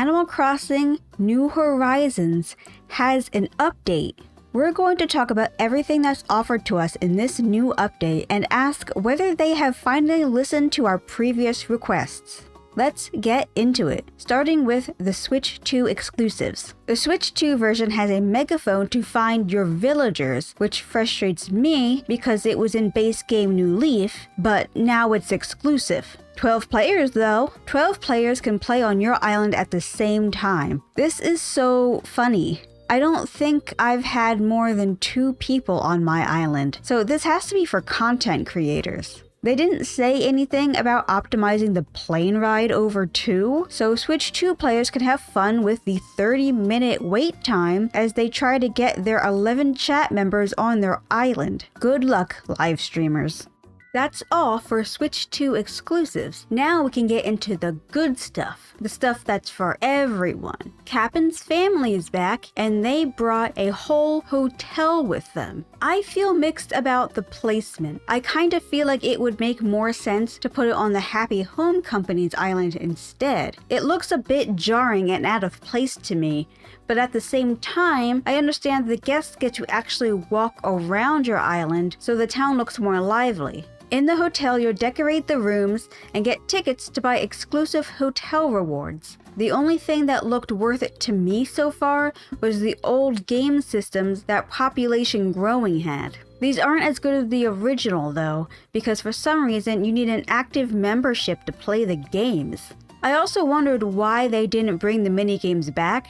Animal Crossing New Horizons has an update. We're going to talk about everything that's offered to us in this new update and ask whether they have finally listened to our previous requests. Let's get into it, starting with the Switch 2 exclusives. The Switch 2 version has a megaphone to find your villagers, which frustrates me because it was in base game New Leaf, but now it's exclusive. 12 players though. 12 players can play on your island at the same time. This is so funny. I don't think I've had more than 2 people on my island, so this has to be for content creators. They didn't say anything about optimizing the plane ride over 2, so Switch 2 players can have fun with the 30-minute wait time as they try to get their 11 chat members on their island. Good luck, live streamers. That's all for Switch 2 exclusives. Now we can get into the good stuff. The stuff that's for everyone. Captain's family is back and they brought a whole hotel with them. I feel mixed about the placement. I kind of feel like it would make more sense to put it on the Happy Home Company's island instead. It looks a bit jarring and out of place to me, but at the same time, I understand the guests get to actually walk around your island so the town looks more lively. In the hotel, you'll decorate the rooms and get tickets to buy exclusive hotel rewards. The only thing that looked worth it to me so far was the old game systems that Population Growing had. These aren't as good as the original though, because for some reason you need an active membership to play the games. I also wondered why they didn't bring the minigames back,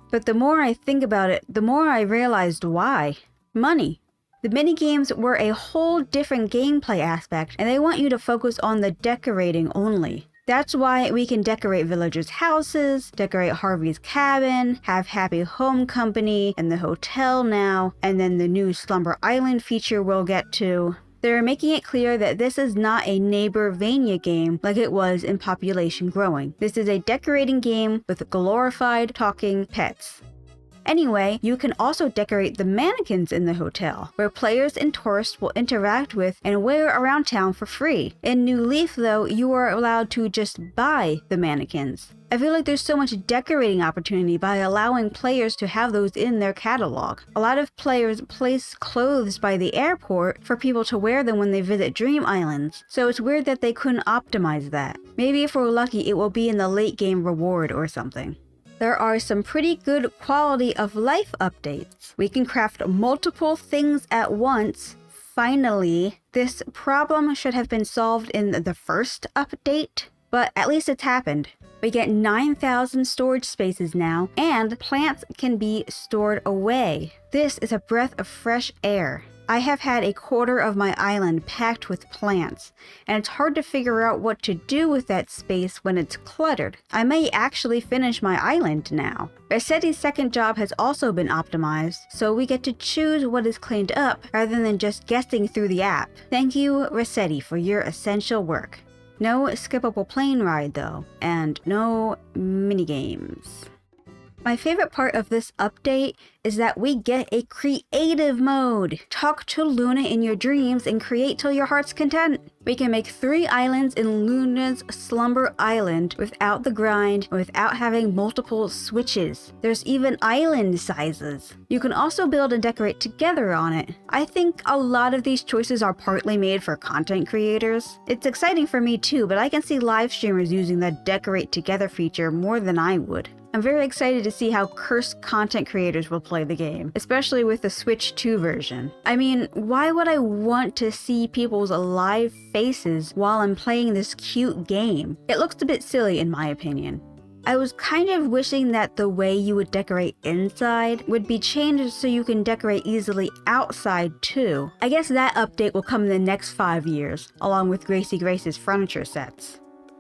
but the more I think about it, the more I realized why. Money. The minigames were a whole different gameplay aspect, and they want you to focus on the decorating only. That's why we can decorate villagers' houses, decorate Harvey's cabin, have Happy Home Company and the hotel now, and then the new Slumber Island feature we'll get to. They're making it clear that this is not a neighborvania game like it was in Population Growing. This is a decorating game with glorified talking pets. Anyway, you can also decorate the mannequins in the hotel, where players and tourists will interact with and wear around town for free. In New Leaf though, you are allowed to just buy the mannequins. I feel like there's so much decorating opportunity by allowing players to have those in their catalog. A lot of players place clothes by the airport for people to wear them when they visit Dream Islands, so it's weird that they couldn't optimize that. Maybe if we're lucky it will be in the late game reward or something. There are some pretty good quality of life updates. We can craft multiple things at once. Finally, this problem should have been solved in the first update, but at least it's happened. We get 9,000 storage spaces now, and plants can be stored away. This is a breath of fresh air. I have had a quarter of my island packed with plants, and it's hard to figure out what to do with that space when it's cluttered. I may actually finish my island now. Rossetti's second job has also been optimized, so we get to choose what is cleaned up rather than just guessing through the app. Thank you, Rossetti, for your essential work. No skippable plane ride though, and no minigames. My favorite part of this update is that we get a creative mode. Talk to Luna in your dreams and create till your heart's content. We can make 3 islands in Luna's Slumber Island without the grind and without having multiple switches. There's even island sizes. You can also build and decorate together on it. I think a lot of these choices are partly made for content creators. It's exciting for me too, but I can see live streamers using the decorate together feature more than I would. I'm very excited to see how cursed content creators will play the game, especially with the Switch 2 version. I mean, why would I want to see people's live faces while I'm playing this cute game? It looks a bit silly in my opinion. I was kind of wishing that the way you would decorate inside would be changed so you can decorate easily outside too. I guess that update will come in the next 5 years, along with Gracie Grace's furniture sets.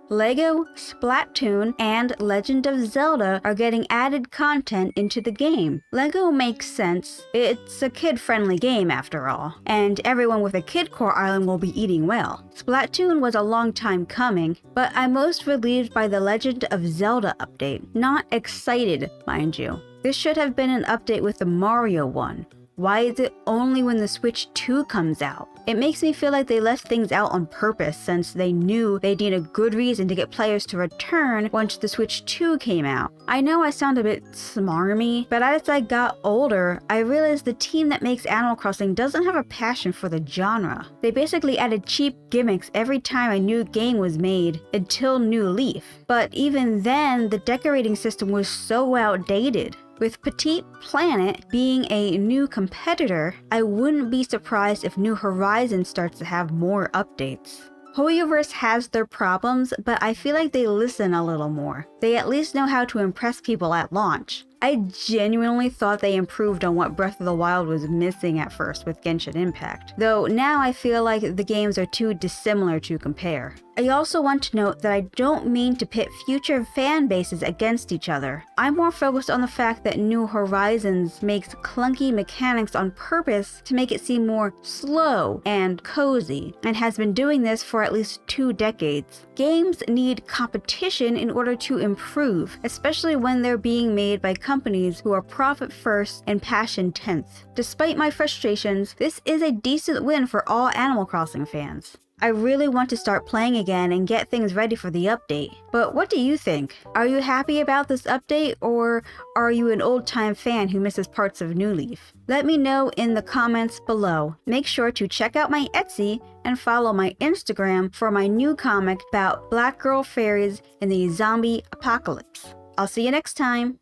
Lego, Splatoon, and Legend of Zelda are getting added content into the game. Lego makes sense. It's a kid-friendly game after all, and everyone with a Kid Core island will be eating well. Splatoon was a long time coming, but I'm most relieved by the Legend of Zelda update. Not excited, mind you. This should have been an update with the Mario one. Why is it only when the Switch 2 comes out? It makes me feel like they left things out on purpose since they knew they'd need a good reason to get players to return once the Switch 2 came out. I know I sound a bit smarmy, but as I got older, I realized the team that makes Animal Crossing doesn't have a passion for the genre. They basically added cheap gimmicks every time a new game was made until New Leaf. But even then, the decorating system was so outdated. With Petit Planet being a new competitor, I wouldn't be surprised if New Horizons starts to have more updates. Hoyoverse has their problems, but I feel like they listen a little more. They at least know how to impress people at launch. I genuinely thought they improved on what Breath of the Wild was missing at first with Genshin Impact, though now I feel like the games are too dissimilar to compare. I also want to note that I don't mean to pit future fan bases against each other. I'm more focused on the fact that New Horizons makes clunky mechanics on purpose to make it seem more slow and cozy, and has been doing this for at least 2 decades. Games need competition in order to improve, especially when they're being made by companies who are profit first and passion 10th. Despite my frustrations, this is a decent win for all Animal Crossing fans. I really want to start playing again and get things ready for the update. But what do you think? Are you happy about this update, or are you an old-time fan who misses parts of New Leaf? Let me know in the comments below. Make sure to check out my Etsy and follow my Instagram for my new comic about black girl fairies in the zombie apocalypse. I'll see you next time!